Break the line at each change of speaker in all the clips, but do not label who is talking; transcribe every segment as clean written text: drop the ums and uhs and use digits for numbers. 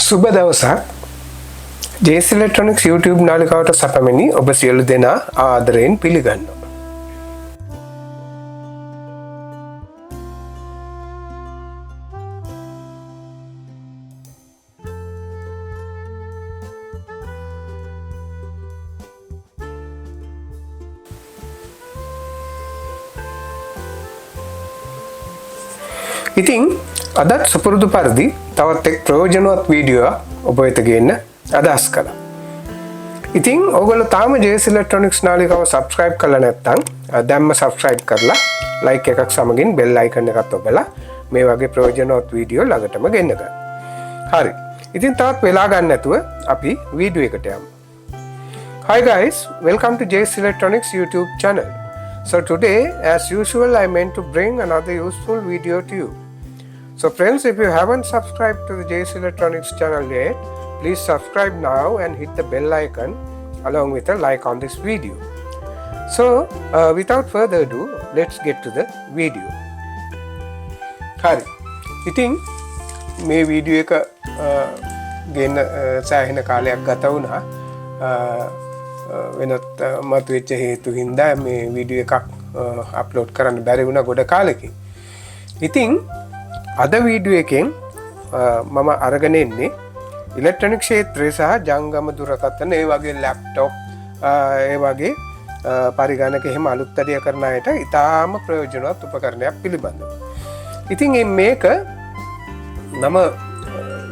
සුබ දවසක්. JS Electronics YouTube නාලිකාවට සැපමෙනි ඔබ සියලු දෙනා ආදරයෙන් පිළිගන්නවා. ඉතින් අදත් සුපුරුදු පරිදි තවත් එක් ප්‍රයෝජනවත් වීඩියෝ ඔබ වෙත ගේන්න අදහස් කළා. ඉතින් ඔයගොල්ලෝ තාම JS Electronics නාලිකාව subscribe කරලා නැත්නම් දැන්ම subscribe කරලා like එකක් සමගින් bell icon එකත් ඔබලා මේ වගේ ප්‍රයෝජනවත් වීඩියෝ ළඟටම ගෙන්න ගන්න. හරි. ඉතින් තවත් වෙලා ගන්න නැතුව අපි වීඩියෝ එකට යමු. Hi guys, welcome to JS Electronics YouTube channel. So today, as usual, I meant to bring another useful video to you. So friends, if you haven't subscribed to the JS Electronics channel yet, please subscribe now and hit the bell icon along with a like on this video. So without further ado, let's get to the video. Hari, ඉතින් මේ video එක ගෙන්න සෑහෙන කාලයක් ගත වුණා. වෙනත් මතුවෙච්ච හේතු හින්දා මේ වීඩියෝ එකක් අප්ලෝඩ් කරන්න බැරි වුණා ගොඩ කාලෙකින්. ඉතින් අද වීඩියෝ එකෙන් මම අරගෙන එන්නේ ඉලෙක්ට්‍රොනික ක්ෂේත්‍රය සහ ජංගම දුරකථන ඒ වගේ ලැප්ටොප් ඒ වගේ පරිගණක එහෙම අලුත් වැඩ කරන අයට ඉතාම ප්‍රයෝජනවත් උපකරණයක් පිළිබඳව. ඉතින් මේක නම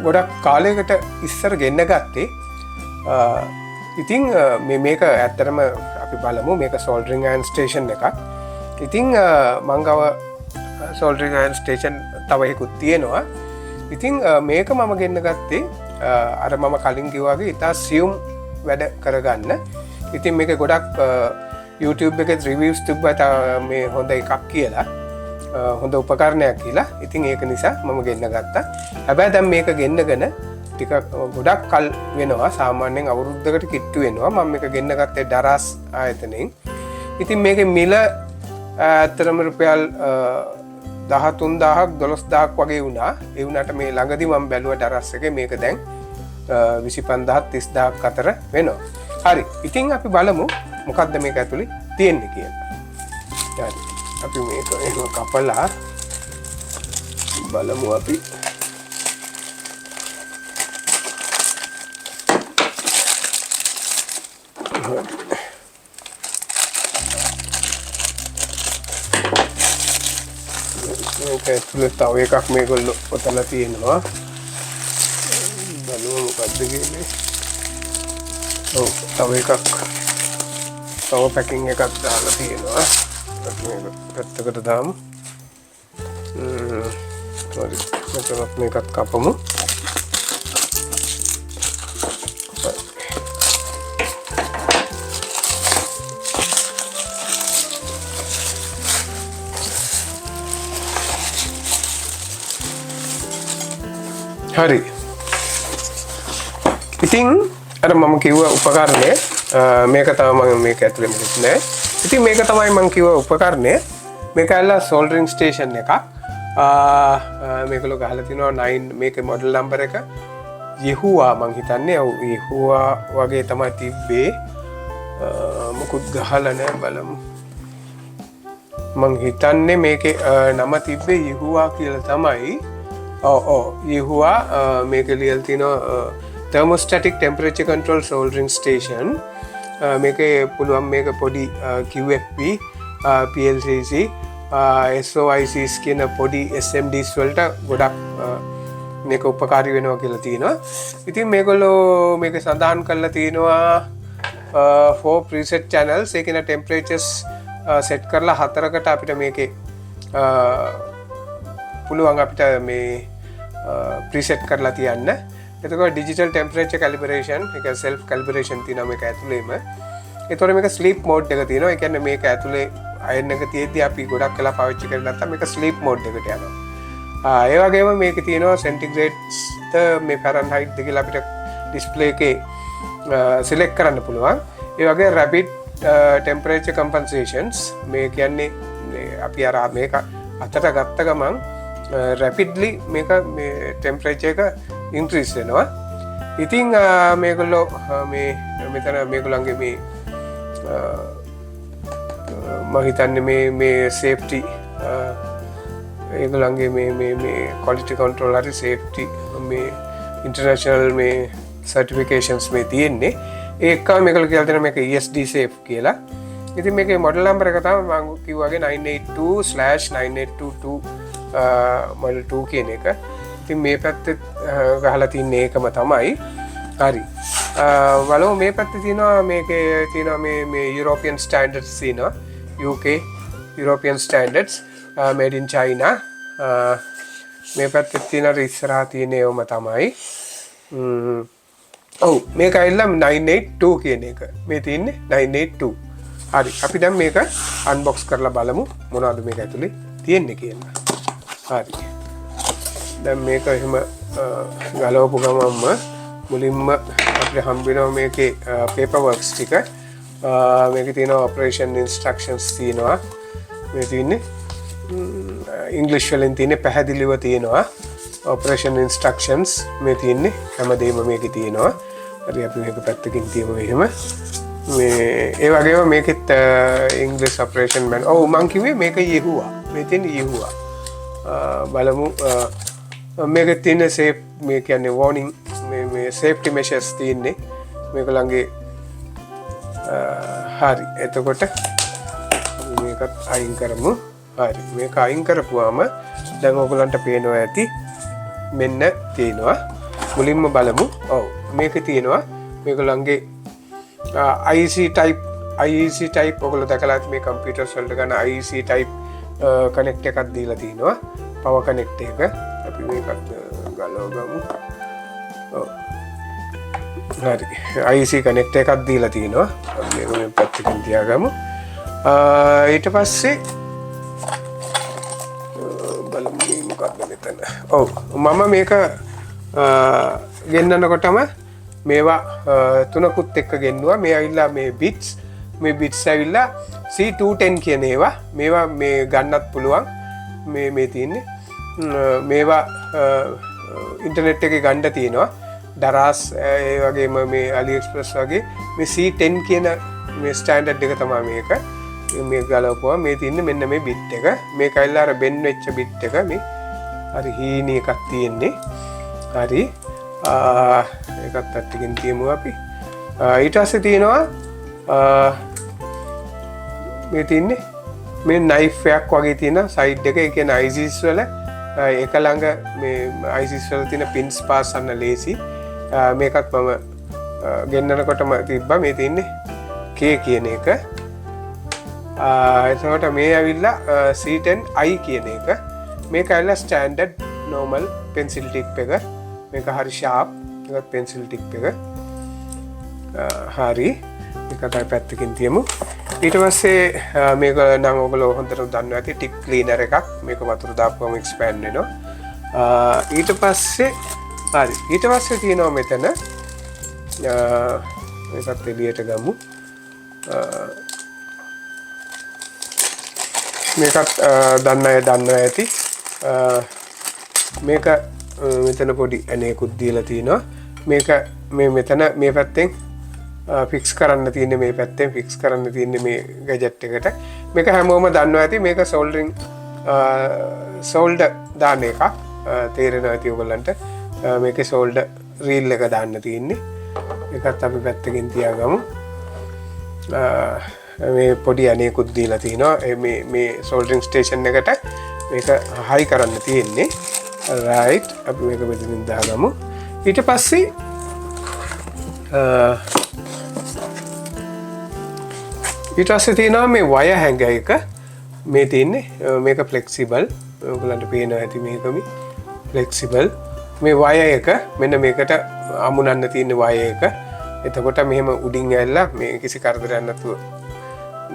ගොඩක් කාලයකට ඉස්සර ගෙන්න ගත්තේ. ඉතින් මේක ඇත්තටම අපි බලමු මේක සෝල්ඩරින් අයන් ස්ටේෂන් එකක්. ඉතින් මං ගාව සෝල්ඩරින් අයන් ස්ටේෂන් තව එකකුත් තියෙනවා. ඉතින් මේක මම ගෙන්න ගත්තේ අර මම කලින් කිව්වා වගේ ඉතා සියුම් වැඩ කරගන්න. ඉතින් මේක ගොඩක් YouTube එකේ රිවිව්ස් තිබ්බා මේ හොඳ එකක් කියලා. හොඳ උපකරණයක් කියලා. ඉතින් ඒක නිසා මම ගෙන්න ගත්තා. හැබැයි දැන් මේක ගෙන්නගෙන ටික ගොඩක් කල් වෙනවා. සාමාන්‍යයෙන් අවුරුද්දකට කිට්ටු වෙනවා. මම මේක ගෙන්න ගත්තේ දරස් ආයතනයෙන්. ඉතින් මේකේ මිල ඇත්තටම රුපියල් 13000ක් 12000ක් වගේ වුණා. ඒ වුණාට මේ ළඟදී මම බැලුවා දරස් එකේ මේක දැන් 25000ක් 30000ක් අතර වෙනවා. හරි. ඉතින් අපි බලමු මොකක්ද මේක ඇතුලේ තියෙන්නේ කියලා. හරි. අපි මේක එහෙම කපලා බලමු අපි. මේක ඇතුලේ තව එකක් මේගොල්ලෝ ඔතන තියෙනවා. බලමු මොකද්ද කියන්නේ. ඔව් තව එකක් තව පැකින් එකක් දාලා තියෙනවා. අපි මේක පැත්තකට දාමු. හරි. මෙතනත් මේකත් කපමු. හරි. ඉතින් අර මම කිව්ව උපකරණය මේක තමයි මම මේක ඇතුලේ මොකද නෑ. ඉතින් මේක තමයි මම කිව්ව උපකරණය. මේක ඇල්ලා සෝල්ඩරින් ස්ටේෂන් එකක්. මේකලෝ ගහලා තිනවා 9 මේකේ මොඩල් නම්බර් එක යහුවා මං හිතන්නේ. ඔව් යහුවා වගේ තමයි තිබ්බේ. මොකුත් ගහලා නෑ බලමු. මං හිතන්නේ මේකේ නම තිබ්බේ යහුවා කියලා තමයි. යහුවා මේක ලියලා තිනවා thermostatic temperature control soldering station. මේකේ පුළුවන් මේක පොඩි QFP PLCC SOICs කියන පොඩි SMDs වලට ගොඩක් මේක උපකාරී වෙනවා කියලා තියෙනවා. ඉතින් මේගොල්ලෝ මේක සඳහන් කරලා තියෙනවා 4 preset channels. ඒ කියන temperatures set කරලා 4කට අපිට මේකේ පුළුවන් අපිට මේ preset කරලා තියන්න. එතකොට digital temperature calibration එක self calibration තියෙනවා මේක ඇතුලේම. ඒතකොට මේක sleep mode එක තියෙනවා. ඒ කියන්නේ මේක ඇතුලේ අයන් එක තියෙද්දි අපි ගොඩක් වෙලා පාවිච්චි කරේ නැත්නම් මේක sleep mode එකට යනවා. ඒ වගේම මේකේ තියෙනවා centigrades මේ Fahrenheit දෙක කියලා අපිට display එකේ select කරන්න පුළුවන්. ඒ වගේ rapid temperature compensations මේ කියන්නේ අපි අර මේක අතට ගත්ත ගමන් රැපිඩ්ලි මේක ටෙම්පරේචර් එක ඉන්ක්‍රීස් වෙනවා. ඉතින් මේගොල්ලෝ මේ මෙතන මේගොල්ලන්ගේ මේ මම හිතන්නේ මේ සේෆ්ටි ඒගොල්ලන්ගේ මේ ක්වොලිටි කන්ට්‍රෝල් හරි සේෆ්ටි මේ ඉන්ටර්නැෂනල් මේ සර්ටිෆිකේෂන්ස් මේ තියෙන්නේ. ඒකම මේගොල්ලෝ කියලා දෙනවා මේක ESD safe කියලා. ඉතින් මේකේ මොඩල් නම්බර් එක තමයි මම කිව්වාගේ 982/9822 මොඩල් 2 කියන එක. ඉතින් මේ පැත්තේ ගහලා තින්නේ ඒකම තමයි. හරි. බලමු මේ පැත්තේ තියෙනවා මේකේ තියෙනවා මේ යුරෝපියන් ස්ටෑන්ඩඩ්ස් තියෙනවා. UK European standards made in China. මේ පැත්තේ තියෙන ඉස්සරහා තියෙන ඒවම තමයි. ඔව් මේක ඇවිල්ලා 982 කියන එක. මේ තියෙන්නේ 982. හරි අපි දැන් මේක අන්බොක්ස් කරලා බලමු මොනවද මේක ඇතුලේ තියෙන්නේ කියලා. හරි. දැන් මේක එහෙම ගලවපු ගමන්ම මුලින්ම අපිට හම්බ වෙනවා මේකේ පේපර් වර්ක්ස් ටික. මේකේ තියෙනවා ඔපරේෂන් ඉන්ස්ට්‍රක්ෂන්ස් තියෙනවා. මේ තියෙන්නේ ඉංග්‍රීසි වලින් තියෙන්නේ පැහැදිලිව තියෙනවා. ඔපරේෂන් ඉන්ස්ට්‍රක්ෂන්ස් මේ තියෙන්නේ හැමදේම මේකේ තියෙනවා. හරි අපි මේක පැත්තකින් තියමු එහෙම. මේ ඒ වගේම මේකෙත් ඉංග්‍රීසි ඔපරේෂන් මැන්. ඔව් මං කිව්වේ මේක යෙහුවා. මේ තියෙන්නේ යෙහුවා. බලමු මේකේ තියෙන සේෆ් මේ කියන්නේ වෝනින් මේ සේෆ්ටි මෙෂර්ස් තියෙන්නේ මේගොල්ලන්ගේ. හරි එතකොට මේකත් අයින් කරමු. හරි මේක අයින් කරපුවාම දැන් ඔයගොල්ලන්ට පේනවා ඇති මෙන්න තියෙනවා. මුලින්ම බලමු. ඔව් මේකේ තියෙනවා මේගොල්ලන්ගේ IEC type ඔයගොල්ලෝ දැකලා ඇති මේ කම්පියුටර්ස් වලට ගන්න IEC type කනෙක්ට් එකක් දීලා තිනවා. පවර් කනෙක්ට් එක අපි මේකත් ගලවගමු. ඔව් හරි IEC කනෙක්ට් එකක් දීලා තිනවා. අපි මේක මේ පැත්තකින් තියාගමු. ඊට පස්සේ බලමු මොකක්ද මෙතන. ඔව් මම මේක ගෙන්නනකොටම මේවා තුනකුත් එක්ක ගෙන්නුවා. මේ ඇවිල්ලා මේ බිට්ස් ඇවිල්ලා C210 කියන ඒවා. මේවා මේ ගන්නත් පුළුවන්. මේ තියෙන්නේ මේවා ඉන්ටර්නෙට් එකේ ගන්න තියෙනවා. දරාස් ඒ වගේම මේ AliExpress වගේ මේ C10 කියන මේ ස්ටෑන්ඩඩ් එක තමයි මේක. මේ ගලවපුවා මේ තියෙන්නේ මෙන්න මේ බිට් එක. මේක ඇවිල්ලා අර බෙන් වෙච්ච බිට් එක මේ. හරි හීනි එකක් තියෙන්නේ. හරි ඒකත් පැත්තකින් තියමු අපි. ඊට පස්සේ තියෙනවා මේ තියන්නේ මේ නයිෆ් එකක් වගේ තියෙන සයිඩ් එක. ඒ කියන්නේ ISIS වල එක ළඟ මේ ISIS වල තියෙන පින්ස් පාසන්න ලේසි. මේකත් මම ගෙන්නනකොටම තිබ්බා. මේ තියන්නේ K කියන එක. එතකොට මේ ඇවිල්ලා C10I කියන එක. මේක ඇවිල්ලා ස්ටෑන්ඩඩ් නෝමල් පෙන්සිල් ටිප් එක. මේක හරි ෂාප් එකත් පෙන්සිල් ටිප් එක. හරි ඒකත් පැත්තකින් තියමු. ඊට පස්සේ මේක නම් ඔයගොල්ලෝ හොඳට දන්නවා ඇති ටිප් ක්ලීනර් එකක්. මේක වතුර දාපුවම එක්ස්පෑන්ඩ් වෙනවා. ඊට පස්සේ හරි ඊට පස්සේ තියෙනවා මෙතන මේකත් එළියට ගමු. මේකත් දන්නවා ඇති. මේක මෙතන පොඩි ඇණයකුත් දීලා තිනවා. මේක මේ මෙතන මේ පැත්තෙන් ෆික්ස් කරන්න තියෙන්නේ මේ පැත්තෙන් ෆික්ස් කරන්න තියෙන්නේ මේ ගැජට් එකට. මේක හැමෝම දන්නවා ඇති. මේක සෝල්ඩර් දාන එකක්. තේරෙනවා ඇති ඔයගොල්ලන්ට. මේකේ සෝල්ඩර් රීල් එක දාන්න තියෙන්නේ. ඒකත් අපි පැත්තකින් තියාගමු. මේ පොඩි ඇණයකුත් දීලා තිනවා. මේ සෝල්ඩරින් ස්ටේෂන් එකට මේක හයි කරන්න තියෙන්නේ. රයිට් අපි මේක මෙතනින් දාගමු. ඊට පස්සේ තියෙනවා මේ වයර් හැංගර් එක. මේ තියෙන්නේ මේක ෆ්ලෙක්සිබල්. ඔයගොල්ලන්ට පේනවා ඇති මේකම ෆ්ලෙක්සිබල්. මේ වයර් එක මෙන්න මේකට අමුණන්න තියෙන වයර් එක. එතකොට මෙහෙම උඩින් ඇවිල්ලා මේ කිසි කරදරයක් නැතුව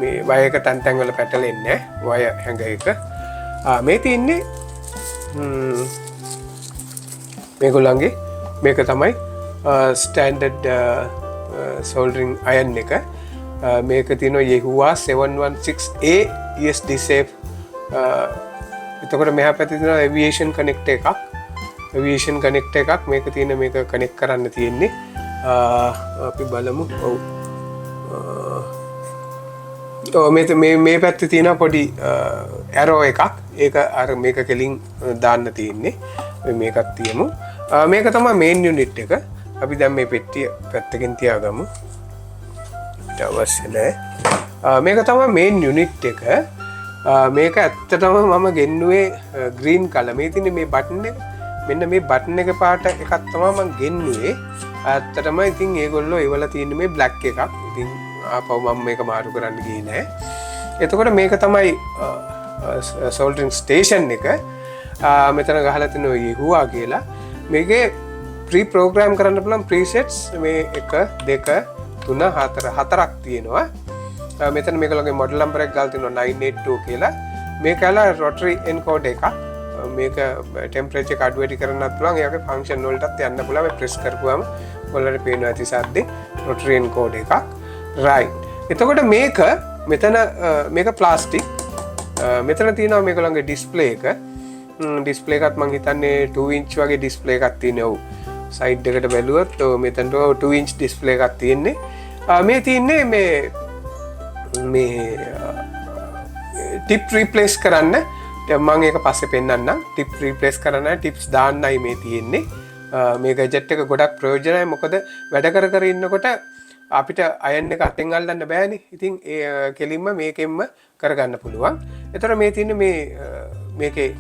මේ වයර් එක තැන් තැන් වල පැටලෙන්නේ නැහැ. වයර් හැංගර් එක. මේ තියෙන්නේ මේගොල්ලන්ගේ මේක තමයි ස්ටෑන්ඩඩ් සෝල්ඩරින් අයන් එක. මේක තියෙනවා Yehua 716A ESD safe එතකොට මෙහා පැත්තේ තියෙනවා aviation connect එකක්. aviation connect එකක් මේක තියෙන මේක connect කරන්න තියෙන්නේ. අපි බලමු. ඔව් මේ පැත්තේ තියෙන පොඩි arrow එකක්. ඒක අර මේක කෙලින් දාන්න තියෙන්නේ. මේකක් තියමු. මේක තමයි main unit එක. අපි දැන් මේ පෙට්ටිය පැත්තකින් තියාගමු. අවශ්‍ය නැහැ. මේක තමයි main unit එක. මේක ඇත්තටම මම ගෙන්නුවේ green color. මේ තියෙන්නේ මේ button එක. මෙන්න මේ button එක පාට එකක් තමයි මම ගෙන්නුවේ. ඇත්තටම ඉතින් ඒගොල්ලෝ ඒවල තියෙන්නේ මේ black එකක්. ඉතින් ආපහු මම මේක මාරු කරන්න ගියේ නෑ. එතකොට මේක තමයි soldering station එක. මෙතන ගහලා තියෙනවා Yehua කියලා. මේකේ pre program කරන්න පුළුවන් presets මේ 1 2 3 4 හතරක් තියෙනවා. මෙතන මේකලගේ model number එක ගාලා තියෙනවා 982 කියලා. මේක ඇලා rotary encode එකක්. මේක temperature එක අඩු වැඩි කරන්නත් පුළුවන්. ඒකේ function වලටත් යන්න පුළුවන්. මේ press කරපුවාම ඔයාලට පේනවා ඇති සද්දේ rotary encode එකක්. right. එතකොට මේක මෙතන මේක plastic. මෙතන තියෙනවා මේකලගේ display එක. display එකත් මම හිතන්නේ 2 inch වගේ display එකක් තියෙනවා. ඔව්. side එකට බැලුවොත් මෙතනට 2 inch display එකක් තියෙන්නේ. මේ තියෙන්නේ මේ tip replace කරන්න. මම ඒක පස්සේ පෙන්නන්නම්. tip replace කරන්න tips දාන්නයි මේ තියෙන්නේ. මේ gadget එක ගොඩක් ප්‍රයෝජනයි. මොකද වැඩ කර ඉන්නකොට අපිට අයන් එක අතෙන් අල්ලන්න බෑනේ. ඉතින් ඒ කෙලින්ම මේකෙන්ම කරගන්න පුළුවන්. ඒතර මේ තියෙන්නේ මේකේ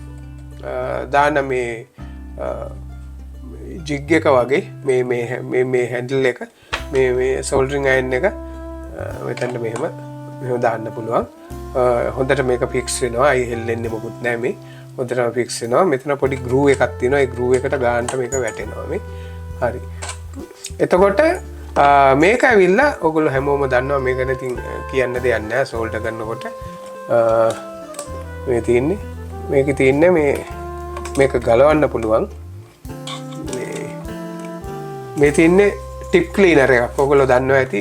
දාන මේ jig එක වගේ මේ handle එක මේ soldering iron එක මෙතනට මෙහෙම දාන්න පුළුවන්. හොඳට මේක fix වෙනවා. අය හෙල්ලෙන්නේ මොකුත් නැහැ මේ. හොඳටම fix වෙනවා. මෙතන පොඩි groove එකක් තියෙනවා. ඒ groove එකට ගානට මේක වැටෙනවා මේ. හරි. එතකොට මේක ඇවිල්ලා ඔයගොල්ලෝ හැමෝම දන්නවා මේක නැතිනම් කියන්න දෙයක් නැහැ. solder කරනකොට මේ තියෙන්නේ මේකේ තියෙන්නේ මේක ගලවන්න පුළුවන්. මේ තියෙන්නේ tip cleaner එකක්. ඔයගොල්ලෝ දන්නවා ඇති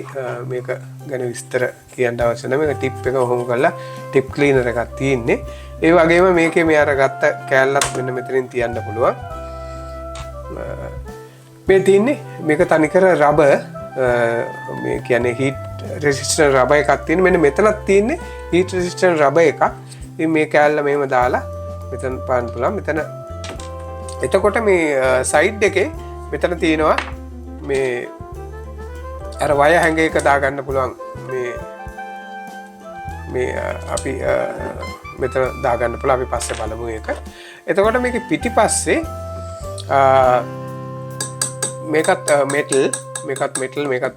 මේක ගැන විස්තර කියන්න අවශ්‍ය නැහැ. මේක tip එක ඔහොම කරලා tip cleaner එකක් තියෙන්නේ. ඒ වගේම මේකේ මේ අර ගත්ත කෑල්ලත් මෙන්න මෙතනින් තියන්න පුළුවන්. මේ තියෙන්නේ මේක තනිකර රබර් මේ කියන්නේ heat resistant රබර් එකක් තියෙන. මෙන්න මෙතනක් තියෙන්නේ heat resistant රබර් එකක්. ඉතින් මේ කෑල්ල මෙහෙම දාලා මෙතන පාන්න පුළුවන්. මෙතන එතකොට මේ සයිඩ් එකේ මෙතන තියෙනවා මේ අර වයර් හැංගර් එක දාගන්න පුළුවන්. මේ අපි මෙතන දාගන්න පුළුවන්. අපි පස්සේ බලමු ඒක. එතකොට මේකේ පිටිපස්සේ මේකත්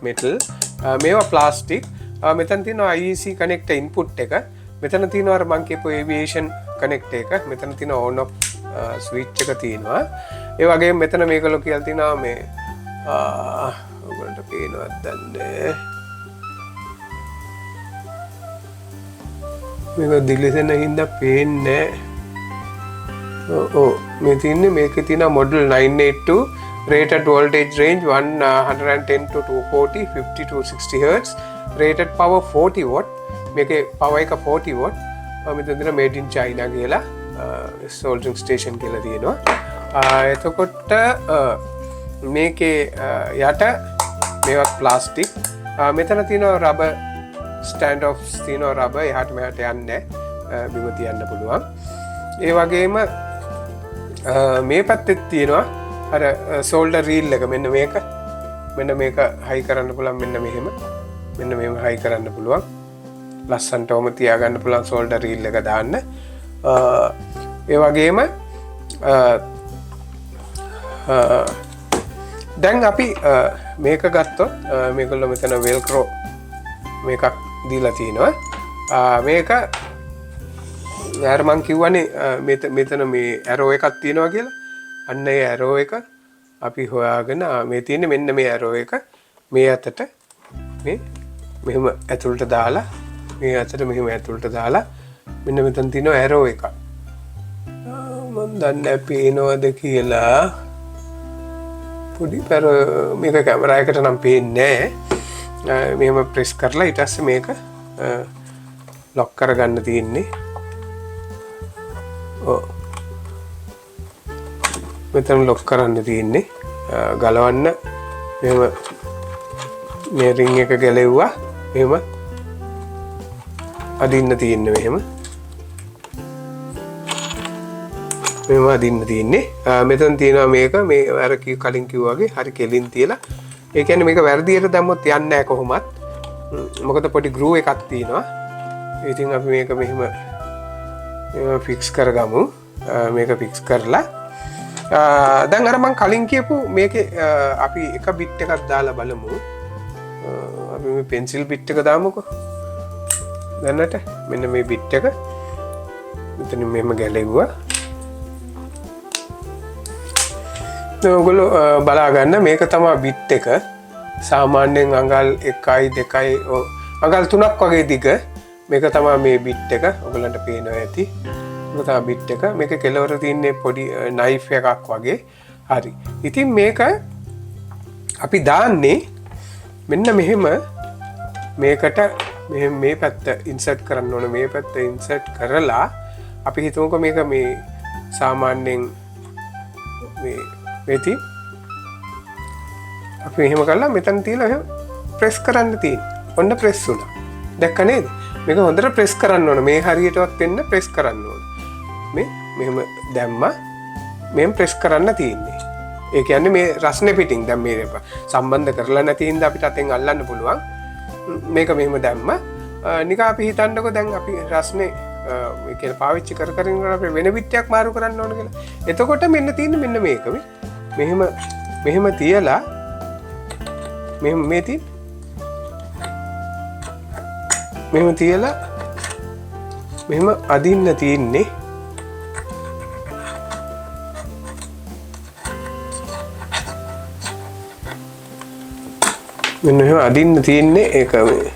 මෙටල් මේවා ප්ලාස්ටික්. මෙතන තියෙනවා IEC connector input එක. මෙතන තියෙනවා අර මං කියපු aviation connector එක. මෙතන තියෙනවා on off switch එක තියෙනවා. ඒ වගේම මෙතන මේකලෝ කියලා තියෙනවා මේ ඔයගොල්ලන්ට පේනවද දන්නේ. මේක දිලිසෙන හින්දා පේන්නේ නැහැ. මේ තියෙන්නේ මේකේ තියෙන model 982 rated voltage range 110 to 240 50 to 60 Hz rated power 40 watt. මේකේ power එක 40 watt. මෙතන තියෙන made in China කියලා soldering station කියලා තියෙනවා. එතකොට මේකේ යට මේවත් ප්ලාස්ටික්. මෙතන තියෙනවා රබර් ස්ටෑන්ඩ් ඔෆ්ස් තියෙනවා. රබර් එහාට මෙහාට යන්නේ බිම තියන්න පුළුවන්. ඒ වගේම මේ පැත්තෙත් තියෙනවා අර සෝල්ඩර් රීල් එක. මෙන්න මේක හයි කරන්න පුළුවන්. මෙන්න මෙහෙම හයි කරන්න පුළුවන්. ලස්සන්ටවම තියාගන්න පුළුවන් සෝල්ඩර් රීල් එක දාන්න. ඒ වගේම දැන් අපි මේක ගත්තොත් මේගොල්ලෝ මෙතන වෙල්ක්‍රෝ මේකක් දීලා තිනවා. මේක යාර මං කිව්වනේ මෙතන මේ ඇරෝ එකක් තියෙනවා කියලා. අන්න ඒ ඇරෝ එක අපි හොයාගෙන මේ තියෙන්නේ මෙන්න මේ ඇරෝ එක මේ අතට මේ මෙහෙම ඇතුළට දාලා මේ අතට මෙහෙම ඇතුළට දාලා මෙන්න මෙතන තියෙනවා ඇරෝ එකක්. මම දන්නේ පේනවද කියලා. පොඩි පෙර මේක කැමරා එකට නම් පේන්නේ නැහැ. මෙහෙම ප්‍රෙස් කරලා ඊට පස්සේ මේක ලොක් කරගන්න තියෙන්නේ. ඔව් මෙතන ලොක් කරන්න තියෙන්නේ. ගලවන්න මෙහෙම මේ රින් එක ගැලෙව්වා. මෙහෙම අදින්න තියෙන්නේ මෙහෙම. මෙහෙම අදින්න තියෙන්නේ. මෙතන තියෙනවා මේක මේ අර කලින් කිව්වා වගේ හරි කෙලින් තියලා. ඒ කියන්නේ මේක වැරදියට දැම්මොත් යන්නේ නැහැ කොහොමත්. මොකද පොඩි ග්‍රූ එකක් තියෙනවා. ඉතින් අපි මේක මෙහෙම ෆික්ස් කරගමු. මේක ෆික්ස් කරලා දැන් අර මං කලින් කියපු මේකේ අපි එක බිට් එකක් දාලා බලමු. අපි මේ පෙන්සිල් බිට් එක දාමුකෝ. දැනට මෙන්න මේ බිට් එක මෙතන මෙහෙම ගැලෙව්වා. ඔයගොල්ලෝ බලා ගන්න මේක තමයි බිට් එක. සාමාන්‍යයෙන් අඟල් 1යි 2යි අඟල් 3ක් වගේ දිග මේක තමයි මේ බිට් එක. ඔයගලන්ට පේනවා ඇති. මේක තමයි බිට් එක. මේක කෙලවර තියෙන්නේ පොඩි නයිෆ් එකක් වගේ. හරි. ඉතින් මේක අපි දාන්නේ මෙන්න මෙහෙම මේකට මේ පැත්ත ඉන්සර්ට් කරන්න ඕන. මේ පැත්ත ඉන්සර්ට් කරලා අපි හිතමුකෝ මේක මේ සාමාන්‍යයෙන් මේති අපි එහෙම කරලා මෙතන තියලා එහෙම ප්‍රෙස් කරන්න තියෙන්නේ. ඔන්න ප්‍රෙස් වුණා. දැක්ක නේද? මේක හොඳට ප්‍රෙස් කරන්න ඕන. මේ හරියටවත් වෙන්න ප්‍රෙස් කරන්න ඕන. මේ මෙහෙම දැම්මා. මෙහෙම ප්‍රෙස් කරන්න තියෙන්නේ. ඒ කියන්නේ මේ රස්නේ පිටින් දැන් මේ සම්බන්ධ කරලා නැති හින්දා අපිට අතෙන් අල්ලන්න පුළුවන්. මේක මෙහෙම දැම්මා. නිකන් අපි හිතන්නකෝ දැන් අපි රස්නේ මේ කියන පාවිච්චි කර කර ඉන්නකොට අපි වෙන පිටියක් මාරු කරන්න ඕන කියලා. එතකොට මෙන්න තියෙන්නේ මෙන්න මේක මෙහෙම තියලා මෙහෙම මේ තියෙන්නේ මෙහෙම තියලා මෙහෙම අදින්න තියෙන්නේ. මෙන්න මෙහෙම අදින්න තියෙන්නේ ඒක මේ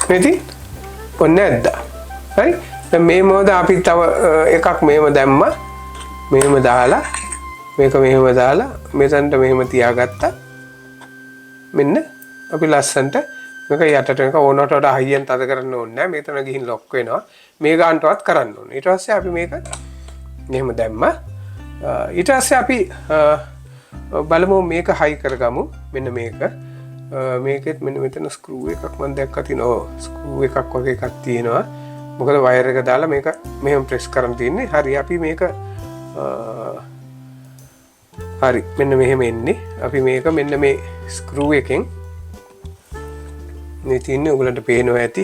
මෙති ඔන්න ඇද්දා. හරි. දැන් මේ මොකද අපි තව එකක් මෙහෙම දැම්මා. මෙහෙම දාලා මේක මෙහෙම දාලා මෙතනට මෙහෙම තියාගත්තා. මෙන්න අපි ලස්සන්ට මේක යටට එක ඕනට වඩා හයියෙන් තද කරන්න ඕනේ නැහැ. මෙතන ගිහින් ලොක් වෙනවා. මේ ගානටවත් කරන්න ඕනේ. ඊට පස්සේ අපි මේක මෙහෙම දැම්මා. ඊට පස්සේ අපි බලමු මේක හයි කරගමු. මෙන්න මේක මේකෙත් මෙන්න මෙතන ස්ක්‍රූ එකක් මම දැක්කා තියෙනවා. ස්ක්‍රූ එකක් වගේ එකක් තියෙනවා. මොකද වයර් එක දාලා මේක මෙහෙම ප්‍රෙස් කරන් තියන්නේ. හරි අපි මේක හරි මෙන්න මෙහෙම එන්නේ. අපි මේක මෙන්න මේ ස්ක්‍රූ එකෙන් මේ තියන්නේ ඔයගලන්ට පේනවා ඇති.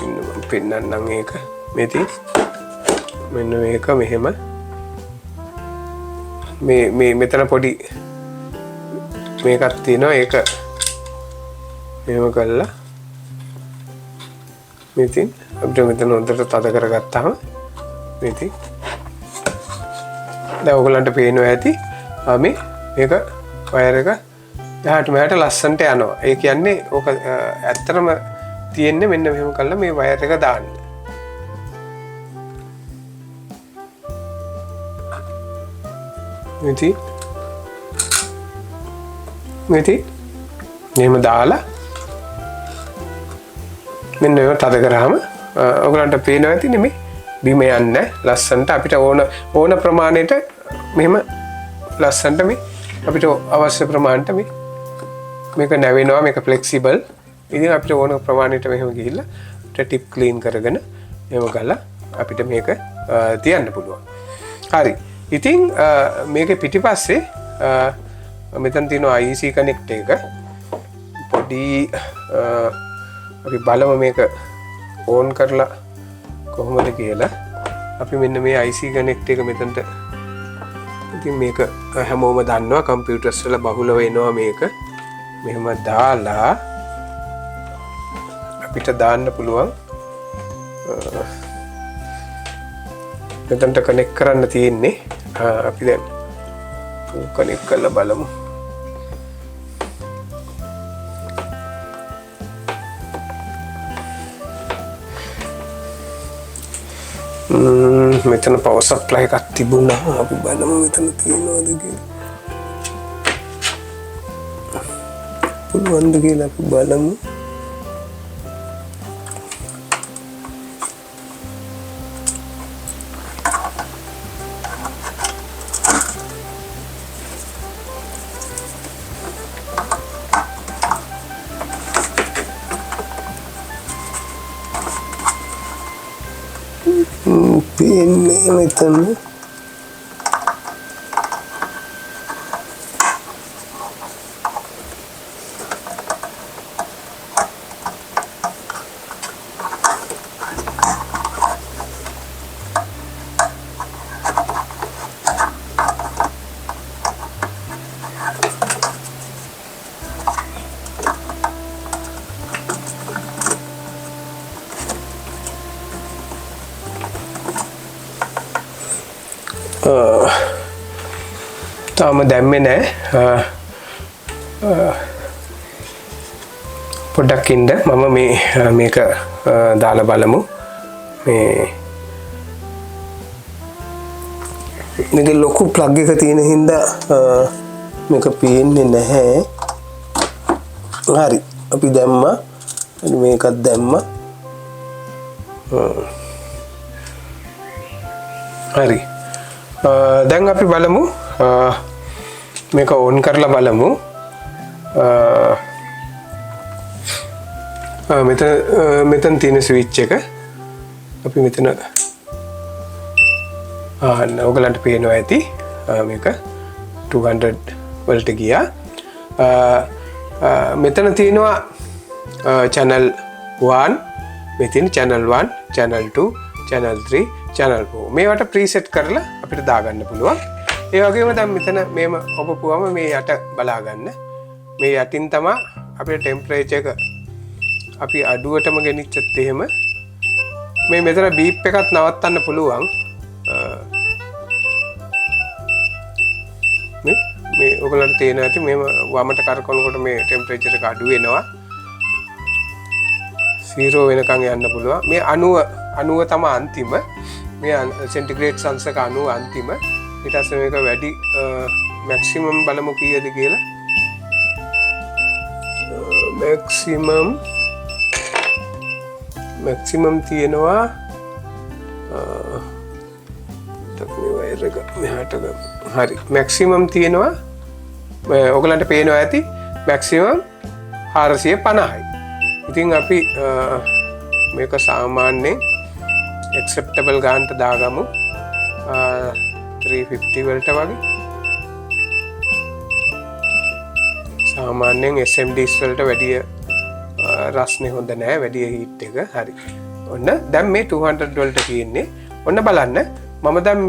මෙන්න මම පෙන්නන්නම් ඒක. මේ මෙන්න මේක මෙහෙම මේ මෙතන පොඩි මේකක් තියෙනවා. ඒක මෙහෙම කළා මෙතින් අපිට මෙතන හොඳට තද කරගත්තාම මෙතින් දැන් ඔයගලන්ට පේනවා ඇති මේක වයර් එක එහාට මෙහාට ලස්සනට යනවා. ඒ කියන්නේ ඕක ඇත්තටම තියෙන්නේ මෙන්න මෙහෙම කළා මේ වයර් එක දාන්න. මෙති මෙහෙම දාලා මෙන්න මේව තද කරාම ඔයගලන්ට පේනවා ඇති නෙමෙයි බිම යන්නේ ලස්සනට අපිට ඕන ප්‍රමාණයට මෙහෙම ලස්සනට මේ අපිට අවශ්‍ය ප්‍රමාණයට මේක නැවෙනවා. මේක ෆ්ලෙක්සිබල්. ඉතින් අපිට ඕන ප්‍රමාණයට මෙහෙම ගිහිල්ලා ටිප් ක්ලීන් කරගෙන එහෙම ගාලා අපිට මේක තියන්න පුළුවන්. හරි. ඉතින් මේකේ පිටිපස්සේ මෙතන තියෙනවා IC කනෙක්ට් එක. පොඩි අපි බලමු මේක ඕන් කරලා කොහොමද කියලා. අපි මෙන්න මේ IC කනෙක්ට් එක මෙතනට ඉතින් මේක හැමෝම දන්නවා කම්පියුටර්ස් වල බහුල වෙනවා මේක. මෙහෙම දාලා අපිට දාන්න පුළුවන්. මෙතනට කනෙක්ට් කරන්න තියෙන්නේ. අපි දැන් කනෙක්ට් කරලා බලමු. මෙතන පවර් සප්ලයි එකක් තිබුණා. අපි බලමු මෙතන තියෙනවද කියලා. පුළුවන්ද කියලා අපි බලමු. පේන්නේ මෙතන. තාම දැම්මේ නෑ. පොඩ්ඩක් ඉන්න මම මේක දාලා බලමු. මේක ලොකු ප්ලග් එක තියෙන හින්දා මේක පේන්නේ නැහැ. හරි අපි දැම්මා. මේකත් දැම්මා. හරි දැන් අපි බලමු මේක ඕන් කරලා බලමු. මෙතන තියෙන ස්විච් එක අපි මෙතන ඔයගලන්ට පේනවා ඇති මේක 200 වලට ගියා. මෙතන තියෙනවා channel 1, මෙතන channel 1, channel 2, channel 3, channel 4 මේවට preset කරලා අපිට දාගන්න පුළුවන්. ඒ වගේම දැන් මෙතන මේම ඔබපුවම මේ යට බලා ගන්න. මේ යටින් තමයි අපේ ටෙම්පරේචර් එක අපි අඩුවටම ගෙනිච්චත් එහෙම මේ මෙතන බීප් එකත් නවත්තන්න පුළුවන්. මේ ඔයගලන්ට තේරෙනවා ඇති මේම වමට කරකවනකොට මේ ටෙම්පරේචර් එක අඩු වෙනවා. 0 වෙනකන් යන්න පුළුවන්. මේ 90 තමයි අන්තිම. මේ සෙන්ටිග්‍රේඩ් සංසක 90 අන්තිම. ඊට පස්සේ මේක වැඩි මැක්සිමම් බලමු කීයද කියලා. මැක්සිමම් තියෙනවා මේ වයර් එක මෙහාට ගමු. හරි මැක්සිමම් තියෙනවා ඔයගලන්ට පේනවා ඇති මැක්සිමම් 450යි. ඉතින් අපි මේක සාමාන්‍යයෙන් acceptable ගානට දාගමු 350 වලට වගේ. සාමාන්‍යයෙන් SMDs වලට වැඩි රස්නේ හොඳ නෑ වැඩි හීට් එක. හරි ඔන්න දැන් මේ 200 වලට තියෙන්නේ. ඔන්න බලන්න මම දැන්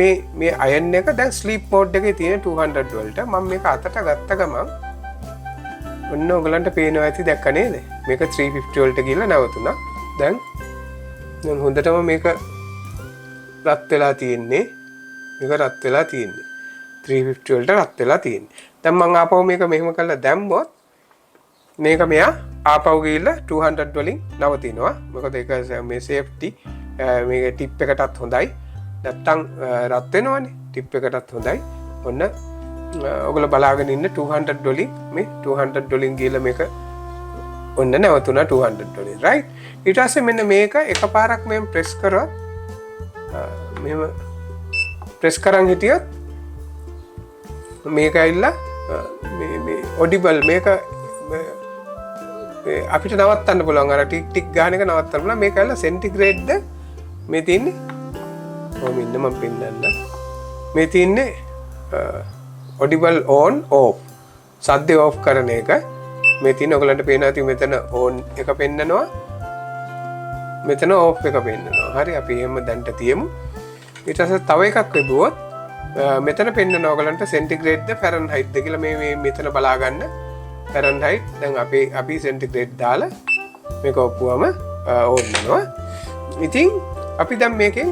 මේ අයන් එක දැන් ස්ලීප් මෝඩ් එකේ තියෙන 200 වලට මම මේක අතට ගත්ත ගමන් ඔන්න ඔයගලන්ට පේනවා ඇති දැක්ක නේද? මේක 350 වලට ගිහලා නැවතුණා. දැන් හොඳටම මේක රත් වෙලා තියෙන්නේ. මේක රත් වෙලා තියෙන්නේ 350 වලට රත් වෙලා තියෙන්නේ. දැන් මම ආපහු මේක මෙහෙම කරලා දැම්මොත් මේක මෙයා ආපහු ගිහලා 200 වලින් නවතිනවා. මොකද ඒක මේ සේෆ්ටි මේක ටිප් එකටත් හොඳයි. නැත්තම් රත් වෙනවනේ ටිප් එකටත් හොඳයි. ඔන්න ඔයගොල්ලෝ බලාගෙන ඉන්න 200 වලින් මේ 200 වලින් ගිහලා මේක ඔන්න නැවතුණා 200 වලින් right. ඊට පස්සේ මෙන්න මේක එකපාරක් මෙහෙම ප්‍රෙස් කරොත් මෙහෙම ප්‍රෙස් කරන් හිටියොත් මේක ඇවිල්ලා මේ ඔඩිබල් මේක අපිට නවත්තන්න පුළුවන්. අර ටික් ටික් ගාන එක නවත්තන්න පුළුවන්. මේක ඇවිල්ලා සෙන්ටිග්‍රේඩ්ද මේ තියෙන්නේ. ඔහොම ඉන්න මම පෙන්නන්න. මේ තියෙන්නේ ඔඩිබල් on off සද්දේ off කරන එක. මේ තියෙන ඔයගලන්ට පේනවා ඇති මෙතන on එක පෙන්නනවා. මෙතන off එක පෙන්නනවා. හරි අපි එහෙම දැන්ට තියමු. ඊට පස්සේ තව එකක් ලැබුවොත් මෙතන පෙන්නනවා ඔයගලන්ට සෙන්ටිග්‍රේඩ්ද ෆැරන්හයිට්ද කියලා මේ මෙතන බලා ගන්න. ෆැරන්හයිට් දැන් අපි සෙන්ටිග්‍රේඩ් දාලා මේක ඔප්පුවම ඕන් වෙනවා. ඉතින් අපි දැන් මේකේ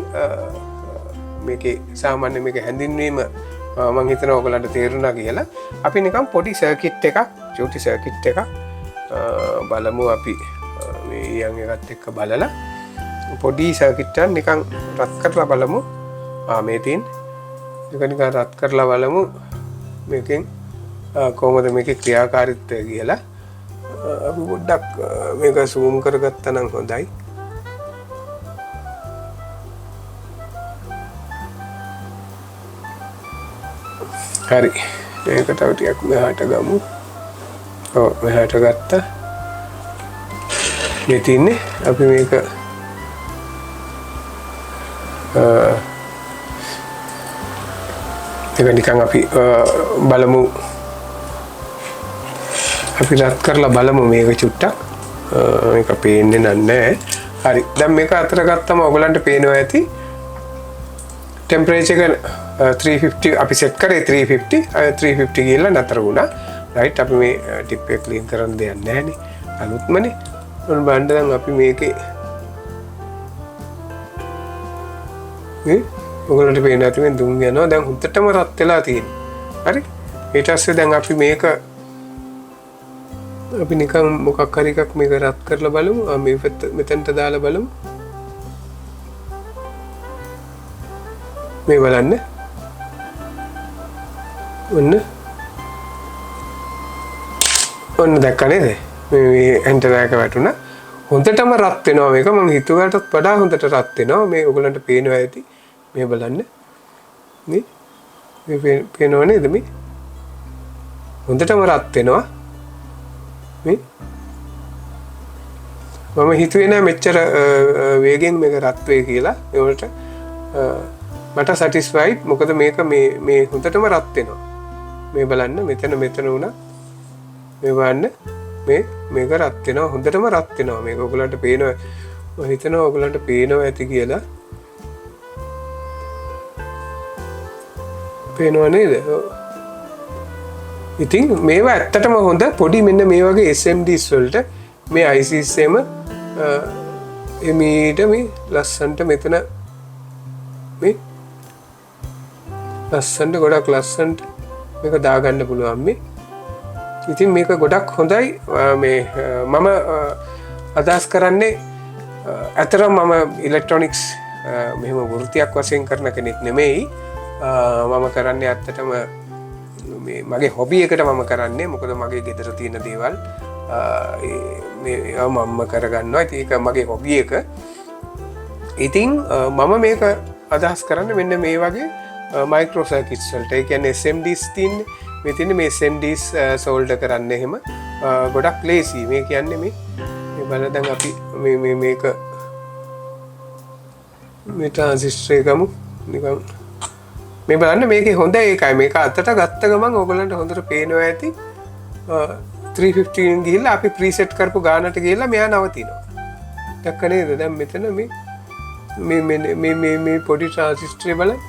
සාමාන්‍ය මේක හැඳින්වීම මම හිතනවා ඔයගලන්ට තේරුණා කියලා. අපි නිකන් පොඩි සර්කිට් එකක් චූටි සර්කිට් එකක් බලමු අපි මේ ඊයන් එකත් එක්ක බලලා පොඩි සර්කිට් එකක් නිකන් රත් කරලා බලමු. මේ තියෙන ඒක නිකන් රත් කරලා බලමු මේකෙන් කොහොමද මේකේ ක්‍රියාකාරීත්වය කියලා. අපි පොඩ්ඩක් මේක zoom කරගත්තා නම් හොඳයි. හරි මේක තව ටිකක් මෙහාට ගමු. ඔව් මෙහාට ගත්තා. මේ තින්නේ අපි මේක ඒක නිකන් අපි බලමු අපි රත් කරලා බලමු මේක චුට්ටක් මේක පේන්නේ නැහැ හරි දැන් මේක අතර ගත්තම ඔයගලන්ට පේනවා ඇති ටෙම්පරේචර් එක 350 අපි සෙට් කරේ 350 ගිහලා නතර වුණා රයිට් අපි මේ ටිප් එක ක්ලීන් කරන්න දෙයක් නැහැ නේ අලුත්මනේ ඔන්න බලන්න දැන් අපි මේකේ ඔයගලන්ට පේන ඇති මේ දුම් යනවා දැන් හුත්තටම රත් වෙලා තියෙනවා හරි ඊට පස්සේ දැන් අපි මේක අපි නිකන් මොකක් හරි එකක් මේක රත් කරලා බලමු මේ මෙතනට දාලා බලමු මේ බලන්න ඔන්න දැක්ක නේද මේ ඇන්ටනා එක වැටුණා හොඳටම රත් වෙනවා මේක මම හිතුවටත් වඩා හොඳට රත් වෙනවා මේ ඔයගලන්ට පේනවා ඇති මේ බලන්න මේ පේනව නේද මේ හොඳටම රත් වෙනවා මේ මම හිතුවේ නෑ මෙච්චර වේගෙන් මේක රත් වෙයි කියලා ඒ වලට මට සැටිස්ෆයිඩ් මොකද මේක මේ හොඳටම රත් වෙනවා මේ බලන්න මෙතන උනා මේ බලන්න මේක රත් වෙනවා හොඳටම රත් වෙනවා මේක ඔයගලන්ට පේනවා මම හිතනවා ඔයගලන්ට පේනවා ඇති කියලා පේනව නේද ඉතින් මේවා ඇත්තටම හොඳ පොඩි මෙන්න මේ වගේ SMDs වලට මේ ICs එම එමීට මේ ලස්සන්ට මෙතන මේ ලස්සන්ට ගොඩක් ලස්සන්ට මේක දාගන්න පුළුවන් මේ ඉතින් මේක ගොඩක් හොඳයි මේ මම අදහස් කරන්නේ ඇතරම් මම ඉලෙක්ට්‍රොනික්ස් මෙහෙම වෘත්තියක් වශයෙන් කරන කෙනෙක් නෙමෙයි මම කරන්නේ ඇත්තටම මේ මගේ හොබි එකට මම කරන්නේ මොකද මගේ ගෙදර තියෙන දේවල් මේ මම කරගන්නවා ඉතින් ඒක මගේ හොබි එක ඉතින් මම මේක අදහස් කරන්නේ මෙන්න මේ වගේ මයික්‍රෝ සර්කිට්ස් වලට ඒ කියන්නේ SMDs තියෙන්නේ මේ තියෙන්නේ මේ SMDs සෝල්ඩර් කරන්න එහෙම ගොඩක් ලේසි මේ කියන්නේ මේ බලන්න දැන් අපි මේක මේ ට්‍රාන්සිස්ටර් එකමු නිකන් මේ බලන්න මේකේ හොඳ ඒකයි මේක අතට ගත්ත ගමන් ඕගොල්ලන්ට හොඳට පේනවා ඇති 350 ගිහිල්ලා අපි ප්‍රීසෙට් කරපු ගානට ගිහිල්ලා මෙයා නවතිනවා දැක්ක නේද දැන් මෙතන මේ පොඩි ට්‍රාන්සිස්ටර් බලන්න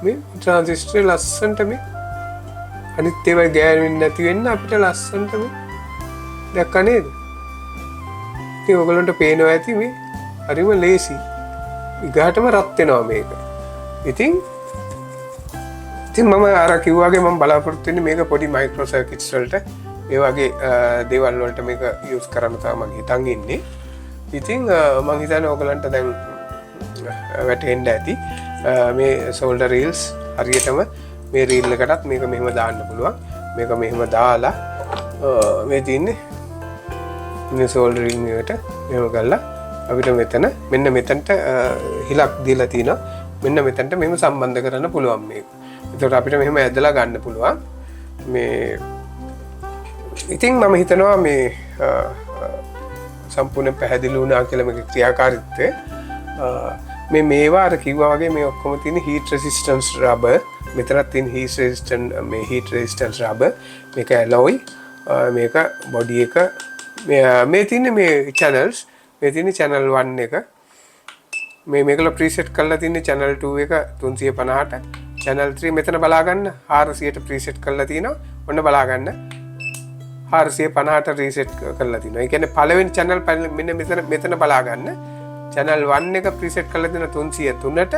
මේ ට්‍රාන්සිස්ටර් ලස්සනට මේ අනිත් ඒවා ගෑවෙන්නේ නැති වෙන්න අපිට ලස්සනට මේ දැක්ක නේද ඉතින් ඔයගොල්ලන්ට පේනවා ඇති මේ හරිම ලේසි ඊගාටම රත් වෙනවා මේක ඉතින් මම අර කිව්වාගේ මම බලාපොරොත්තු වෙන්නේ මේක පොඩි මයික්‍රෝ සර්කිට්ස් වලට ඒ වගේ දේවල් වලට මේක යූස් කරන්න තමයි මම හිතන් ඉන්නේ. ඉතින් මම හිතන්නේ ඔයගලන්ට දැන් වැටෙන්න ඇති මේ සෝල්ඩර් රීල්ස් හරියටම මේ රීල් එකටත් මේක මෙහෙම දාන්න පුළුවන්. මේක මෙහෙම දාලා මේ තියන්නේ මේ සෝල්ඩරින් එකට මෙහෙම කරලා අපිට මෙතන මෙන්න මෙතනට හිලක් දීලා තිනවා. මෙන්න මෙතනට මෙහෙම සම්බන්ධ කරන්න පුළුවන් මේක. එතකොට අපිට මෙහෙම ඇදලා ගන්න පුළුවන් මේ ඉතින් මම හිතනවා මේ සම්පූර්ණ පැහැදිලි වුණා කියලා මේක ක්‍රියාකාරීත්වය මේවා අර කිව්වා වගේ මේ ඔක්කොම තියෙන heat resistance rubber මෙතනත් තියෙන heat resistance rubber මේක alloy මේක body එක මේ තියෙන මේ channels මේ තියෙන channel 1 එක මේකල preset කරලා තියෙන channel 2 එක 350ට channel 3 මෙතන බලා ගන්න 400ට preset කරලා තිනවා ඔන්න බලා ගන්න 450ට reset කරලා තිනවා ඒ කියන්නේ පළවෙනි channel මෙන්න මෙතන බලා ගන්න channel 1 එක preset කරලා තියෙන 303ට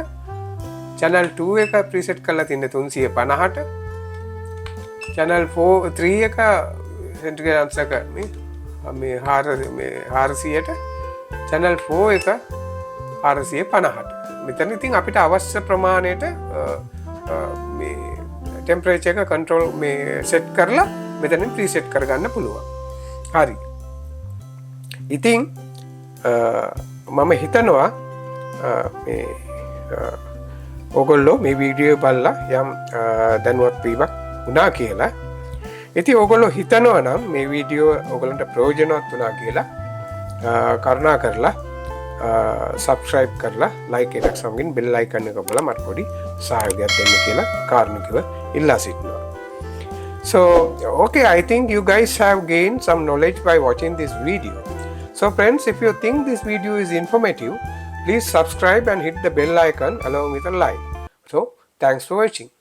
channel 2 එක preset කරලා තියෙන 350ට channel 3 එක centigrade අංශක මේ 400ට channel 4 එක 450ට මෙතන ඉතින් අපිට අවශ්‍ය ප්‍රමාණයට මේ ටෙම්පරේචර් එක කන්ට්‍රෝල් මේ සෙට් කරලා මෙතනින් ප්‍රීසෙට් කරගන්න පුළුවන්. හරි. ඉතින් මම හිතනවා මේ ඕගොල්ලෝ මේ වීඩියෝ බලලා යම් දැනුවත් වීමක් වුණා කියලා. ඉතින් ඕගොල්ලෝ හිතනවා නම් මේ වීඩියෝ ඕගොල්ලන්ට ප්‍රයෝජනවත් වුණා කියලා කරුණා කරලා සබස්ක්‍රයිබ් කරලා ලයික් එකක් සමගින් බෙල් අයිකන් එක ඔබලා මට පොඩි සහයෝගයක් දෙන්න කියලා කාරුණිකව ඉල්ලා සිටිනවා. So okay, I think you guys have gained some knowledge by watching this video. So friends, if you think this video is informative, please subscribe and hit the bell icon along with a like. So thanks for watching.